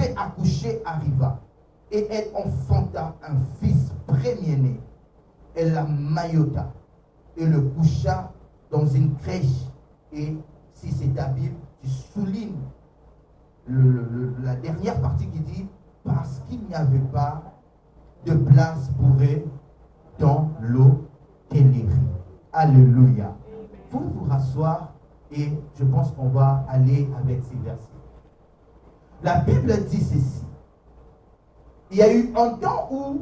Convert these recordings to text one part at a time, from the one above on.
devait accoucher arriva, et elle enfanta un fils premier-né. Elle la maillota et le coucha dans une crèche. Et si c'est ta Bible, tu soulignes la dernière partie qui dit parce qu'il n'y avait pas de place pour eux dans l'hôtellerie. Alléluia. Vous vous rasseoir et je pense qu'on va aller avec ces versets. La Bible dit ceci. Il y a eu un temps où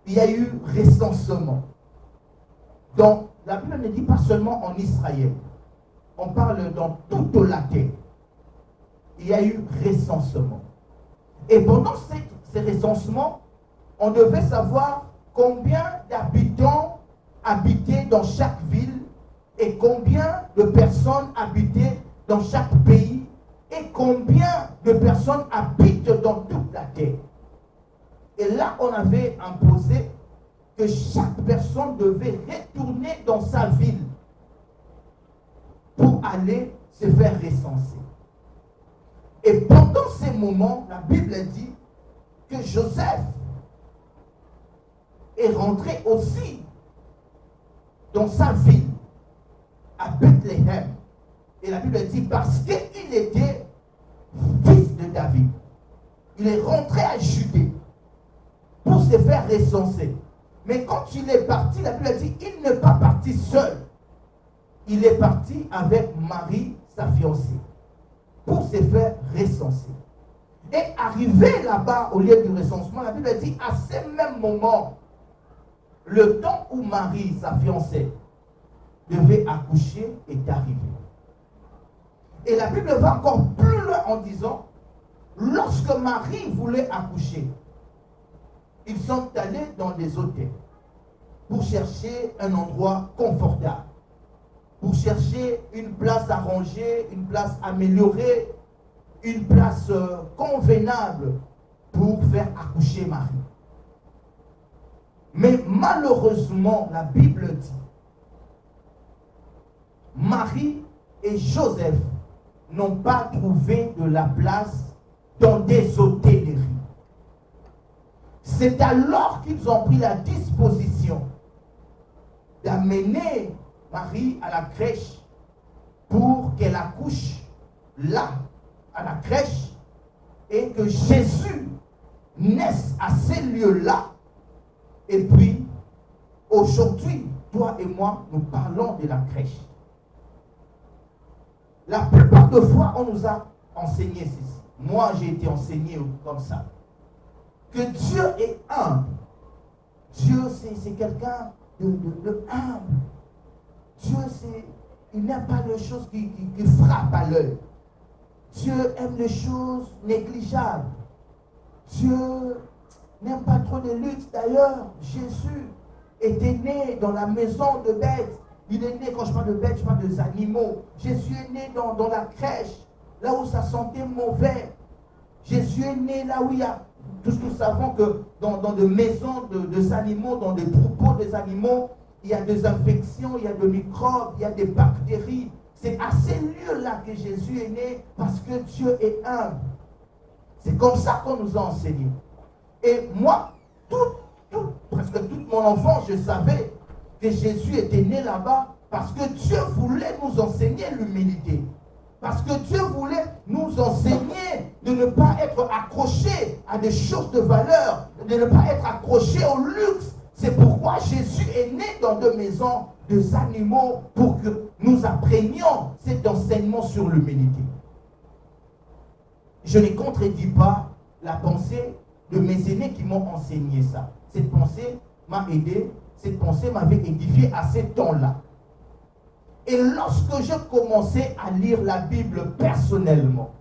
il y a eu recensement. Donc, la Bible ne dit pas seulement en Israël. On parle dans toute la terre. Il y a eu recensement. Et pendant ces recensements, on devait savoir combien d'habitants habitaient dans chaque ville et combien de personnes habitaient dans chaque pays et combien de personnes habitent dans toute la terre. Et là, on avait imposé que chaque personne devait retourner dans sa ville pour aller se faire recenser. Et pendant ces moments, la Bible dit que Joseph est rentré aussi dans sa ville, à Bethléem. Et la Bible dit parce qu'il était fils de David. Il est rentré à Judée pour se faire recenser. Mais quand il est parti, la Bible dit il n'est pas parti seul. Il est parti avec Marie, sa fiancée, pour se faire recenser. Et arrivé là-bas, au lieu du recensement, la Bible dit à ce même moment, le temps où Marie, sa fiancée, devait accoucher est arrivé. Et la Bible va encore plus loin en disant, lorsque Marie voulait accoucher, ils sont allés dans des hôtels pour chercher un endroit confortable, pour chercher une place arrangée, une place améliorée, une place convenable pour faire accoucher Marie. Mais malheureusement, la Bible dit, Marie et Joseph n'ont pas trouvé de la place dans des hôtelleries. C'est alors qu'ils ont pris la disposition d'amener Marie à la crèche pour qu'elle accouche là, à la crèche, et que Jésus naisse à ces lieux-là. Et puis, aujourd'hui, toi et moi, nous parlons de la crèche. La plupart de fois, on nous a enseigné ceci. Moi, j'ai été enseigné comme ça. Que Dieu est humble. Dieu, c'est quelqu'un de humble. Dieu, il n'aime pas les choses qui frappent à l'œil. Dieu aime les choses négligeables. Dieu n'aime pas trop de luxe. D'ailleurs, Jésus était né dans la maison de bêtes. Il est né, quand je parle de bêtes, je parle des animaux. Jésus est né dans la crèche, là où ça sentait mauvais. Jésus est né là où il y a... Tous nous savons que dans des maisons des animaux, dans des troupeaux des animaux, il y a des infections, il y a des microbes, il y a des bactéries. C'est à ces lieux-là que Jésus est né parce que Dieu est humble. C'est comme ça qu'on nous a enseigné. Et moi, presque toute mon enfance, je savais que Jésus était né là-bas parce que Dieu voulait nous enseigner l'humilité. Parce que Dieu voulait nous enseigner de ne pas être accroché à des choses de valeur, de ne pas être accroché au luxe. C'est pourquoi Jésus est né dans des maisons des animaux pour que nous apprenions cet enseignement sur l'humilité. Je ne contredis pas la pensée de mes aînés qui m'ont enseigné ça. Cette pensée m'a aidé, cette pensée m'avait édifié à ces temps-là. Et lorsque je commençais à lire la Bible personnellement,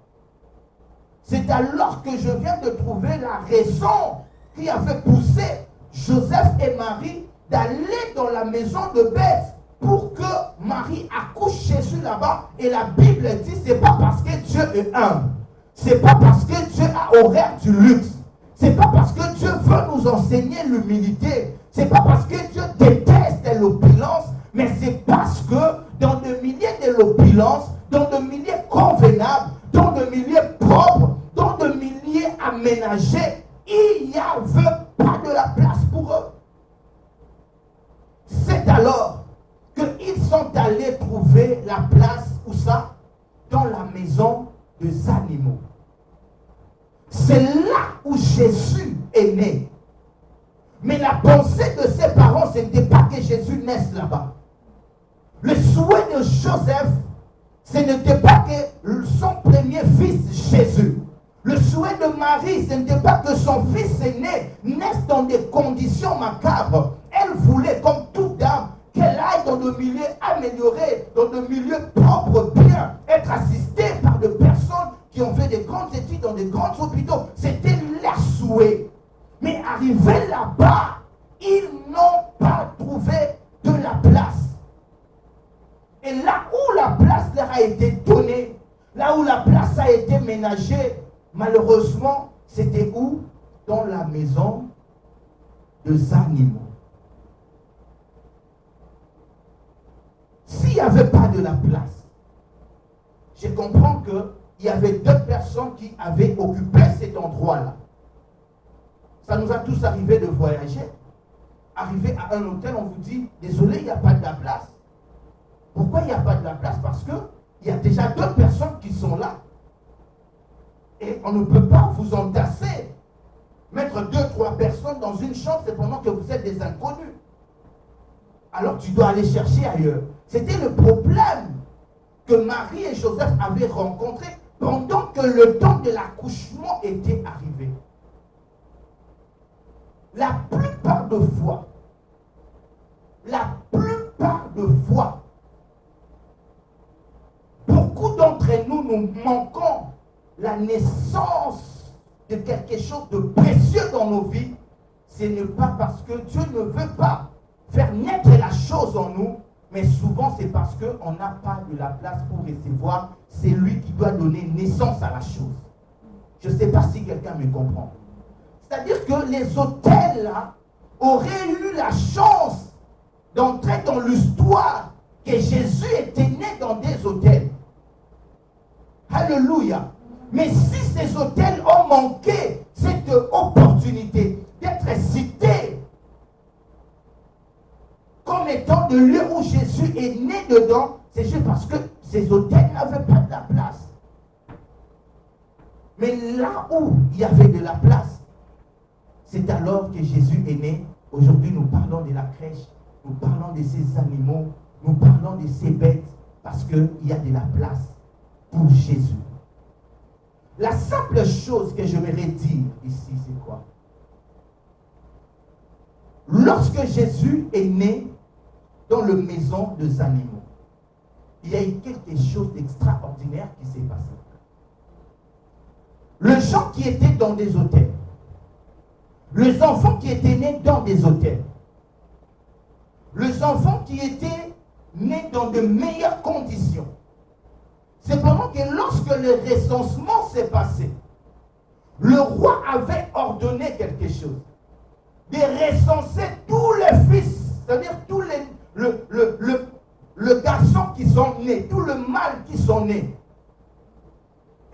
c'est alors que je viens de trouver la raison qui avait poussé Joseph et Marie d'aller dans la maison de Beth pour que Marie accouche Jésus là-bas. Et la Bible dit, c'est pas parce que Dieu est humble, c'est pas parce que Dieu a horreur du luxe, c'est pas parce que Dieu veut nous enseigner l'humilité, c'est pas parce que Dieu déteste l'opulence, mais c'est parce que dans le milieu de l'opulence, dans le milieu convenable, dans le milieu propre, aménagé, il n'y avait pas de la place pour eux. C'est alors qu'ils sont allés trouver la place, où ça? Dans la maison des animaux. C'est là où Jésus est né. Mais la pensée de ses parents, ce n'était pas que Jésus naisse là-bas. Le souhait de Joseph, ce n'était pas que son premier fils, Jésus. Le souhait de Marie, ce n'était pas que son fils aîné naisse dans des conditions macabres. Elle voulait, comme toute dame, qu'elle aille dans le milieu amélioré, dans le milieu propre, bien, être assistée par des personnes qui ont fait des grandes études dans des grands hôpitaux. C'était leur souhait. Mais arrivés là-bas, ils n'ont pas trouvé de la place. Et là où la place leur a été donnée, là où la place a été ménagée, malheureusement, c'était où? Dans la maison des animaux. S'il n'y avait pas de la place, je comprends qu'il y avait deux personnes qui avaient occupé cet endroit-là. Ça nous a tous arrivé de voyager. Arriver à un hôtel, on vous dit, désolé, il n'y a pas de la place. Pourquoi il n'y a pas de la place? Parce qu'il y a déjà deux personnes qui sont là. Et on ne peut pas vous entasser. Mettre 2-3 personnes dans une chambre, c'est pendant que vous êtes des inconnus. Alors tu dois aller chercher ailleurs. C'était le problème que Marie et Joseph avaient rencontré pendant que le temps de l'accouchement était arrivé. La plupart de fois, beaucoup d'entre nous manquons la naissance de quelque chose de précieux dans nos vies. Ce n'est pas parce que Dieu ne veut pas faire naître la chose en nous, mais souvent c'est parce qu'on n'a pas de la place pour recevoir. C'est lui qui doit donner naissance à la chose. Je ne sais pas si quelqu'un me comprend. C'est-à-dire que les hôtels là auraient eu la chance d'entrer dans l'histoire que Jésus était né dans des hôtels. Alléluia. Mais si ces hôtels ont manqué cette opportunité d'être cités comme étant le lieu où Jésus est né dedans, c'est juste parce que ces hôtels n'avaient pas de la place. Mais là où il y avait de la place, c'est alors que Jésus est né. Aujourd'hui, nous parlons de la crèche, nous parlons de ces animaux, nous parlons de ces bêtes, parce qu'il y a de la place pour Jésus. La simple chose que je voudrais dire ici, c'est quoi? Lorsque Jésus est né dans la maison des animaux, il y a eu quelque chose d'extraordinaire qui s'est passé. Les gens qui étaient dans des hôtels, les enfants qui étaient nés dans des hôtels, les enfants qui étaient nés dans de meilleures conditions, c'est pendant que lorsque le recensement s'est passé, le roi avait ordonné quelque chose, de recenser tous les fils, c'est-à-dire tous les le garçon qui sont nés, tout le mâle qui sont nés,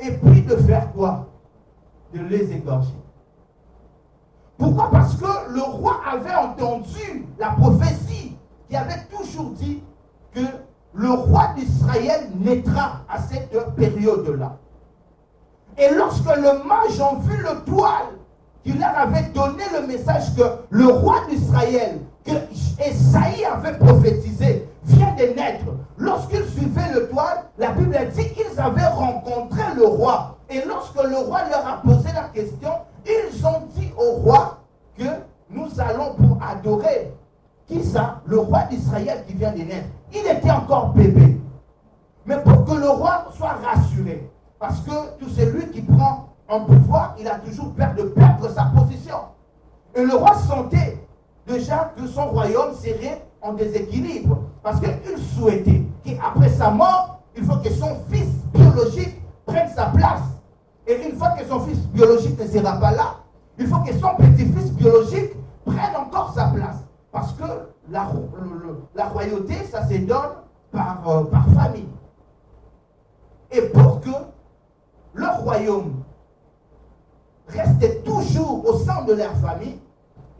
et puis de faire quoi? De les égorger. Pourquoi? Parce que le roi avait entendu la prophétie qui avait toujours dit que le roi d'Israël naîtra à cette période-là. Et lorsque les mages ont vu le toile, qui leur avait donné le message que le roi d'Israël, que Esaïe avait prophétisé, vient de naître. Lorsqu'ils suivaient le toile, la Bible dit qu'ils avaient rencontré le roi. Et lorsque le roi leur a posé la question, ils ont dit au roi que nous allons pour adorer. Qui ça? Le roi d'Israël qui vient de naître. Il était encore bébé. Mais pour que le roi soit rassuré, parce que tout celui qui prend un pouvoir, il a toujours peur de perdre sa position. Et le roi sentait déjà que son royaume serait en déséquilibre. Parce qu'il souhaitait qu'après sa mort, il faut que son fils biologique prenne sa place. Et une fois que son fils biologique ne sera pas là, il faut que son petit-fils biologique prenne encore sa place. Parce que la royauté, ça se donne par famille. Et pour que le royaume restaient toujours au sein de leur famille,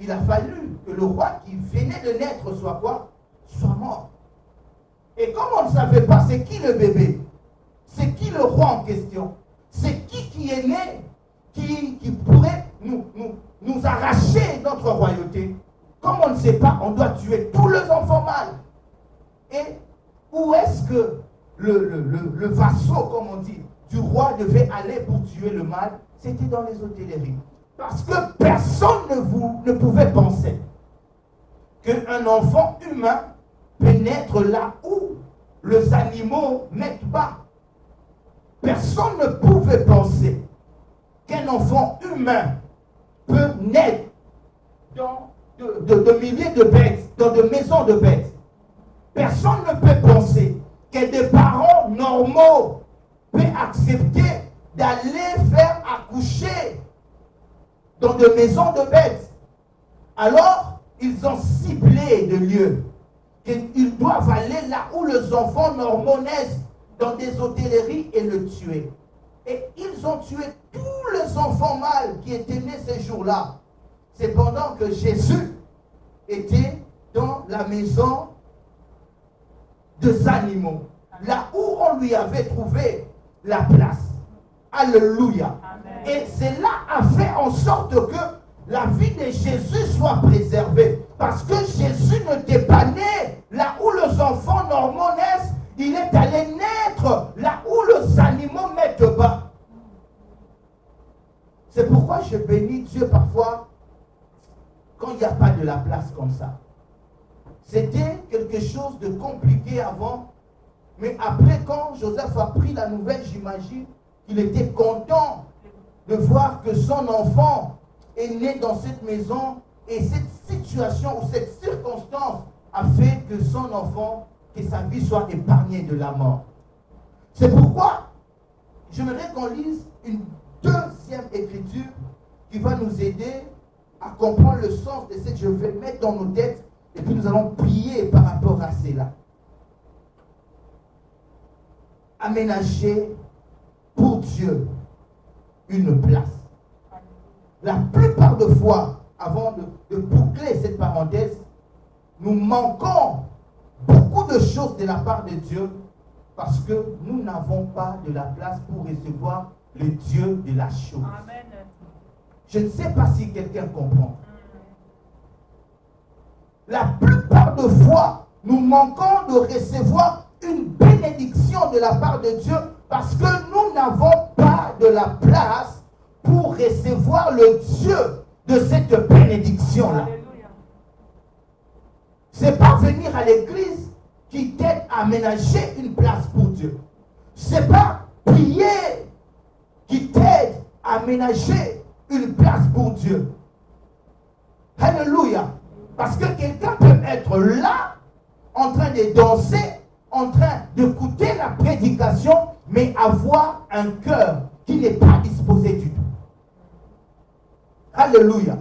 il a fallu que le roi qui venait de naître soit quoi? Soit mort. Et comme on ne savait pas c'est qui le bébé, c'est qui le roi en question, c'est qui est né, qui pourrait nous arracher notre royauté. Comme on ne sait pas, on doit tuer tous les enfants mâles. Et où est-ce que le vassau, comme on dit, du roi devait aller pour tuer le mâle? C'était dans les hôtelleries. Parce que personne ne pouvait penser qu'un enfant humain pénètre là où les animaux mettent bas. Personne ne pouvait penser qu'un enfant humain peut naître dans de milliers de bêtes, dans de maisons de bêtes. Personne ne peut penser que des parents normaux peuvent accepter d'aller faire accoucher dans des maisons de bêtes. Alors, ils ont ciblé des lieux qu'ils doivent aller là où les enfants normaux naissent, dans des hôtelleries, et le tuer. Et ils ont tué tous les enfants mâles qui étaient nés ces jours-là. C'est pendant que Jésus était dans la maison des animaux, là où on lui avait trouvé la place. Alléluia. Amen. Et cela a fait en sorte que la vie de Jésus soit préservée. Parce que Jésus n'était pas né là où les enfants normaux naissent. Il est allé naître là où les animaux mettent bas. C'est pourquoi je bénis Dieu parfois quand il n'y a pas de la place comme ça. C'était quelque chose de compliqué avant. Mais après, quand Joseph a pris la nouvelle, j'imagine qu'il était content de voir que son enfant est né dans cette maison. Et cette situation ou cette circonstance a fait que son enfant, que sa vie soit épargnée de la mort. C'est pourquoi j'aimerais qu'on lise une deuxième écriture qui va nous aider à comprendre le sens de ce que je vais mettre dans nos têtes, et puis nous allons prier par rapport à cela. Aménager pour Dieu une place. La plupart de fois, avant de boucler cette parenthèse, nous manquons beaucoup de choses de la part de Dieu parce que nous n'avons pas de la place pour recevoir le Dieu de la chose. Amen. Je ne sais pas si quelqu'un comprend. La plupart de fois, nous manquons de recevoir une bénédiction de la part de Dieu parce que nous n'avons pas de la place pour recevoir le Dieu de cette bénédiction-là. Ce n'est pas venir à l'église qui t'aide à aménager une place pour Dieu. Ce n'est pas prier qui t'aide à aménager une place pour Dieu. Alléluia. Parce que quelqu'un peut être là, en train de danser, en train d'écouter la prédication, mais avoir un cœur qui n'est pas disposé du tout. Alléluia.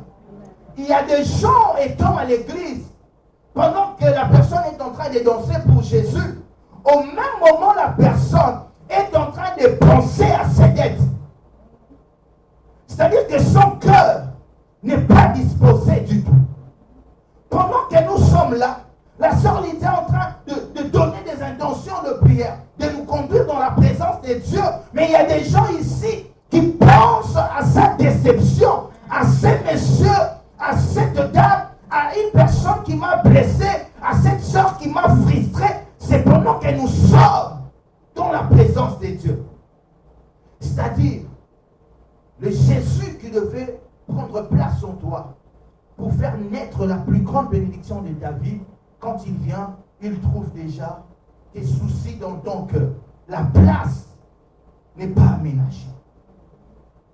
Il y a des gens étant à l'église, pendant que la personne est en train de danser pour Jésus, au même moment la personne est en train de penser à ses dettes. C'est-à-dire que son cœur n'est pas disposé du tout. Pendant que nous sommes là, la sœur Lydia est en train de donner des intentions de prière, de nous conduire dans la présence de Dieu. Mais il y a des gens ici qui pensent à sa déception, à ces messieurs, à cette dame, à une personne qui m'a blessé, à cette sœur qui m'a frustré. C'est pendant que nous sommes dans la présence de Dieu. C'est-à-dire, le Jésus qui devait prendre place en toi pour faire naître la plus grande bénédiction de ta vie, quand il vient, il trouve déjà tes soucis dans ton cœur. La place n'est pas aménagée.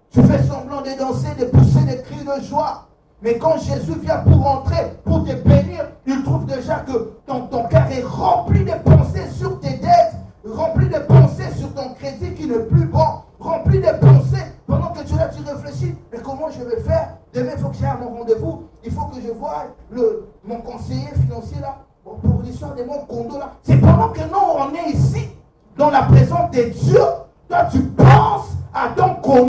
Tu fais semblant de danser, de pousser des cris de joie. Mais quand Jésus vient pour entrer, pour te bénir, il trouve déjà que ton cœur est rempli de pensées sur tes dettes, rempli de pensées sur ton crédit qui n'est plus bon, rempli de pensées. Pendant que tu réfléchis, mais comment je vais faire? Demain, il faut que j'aille à mon rendez-vous. Il faut que je voie mon conseiller financier là, pour l'histoire de mon condo là. C'est pendant que nous, on est ici, dans la présence de Dieu, toi tu penses à ton condo.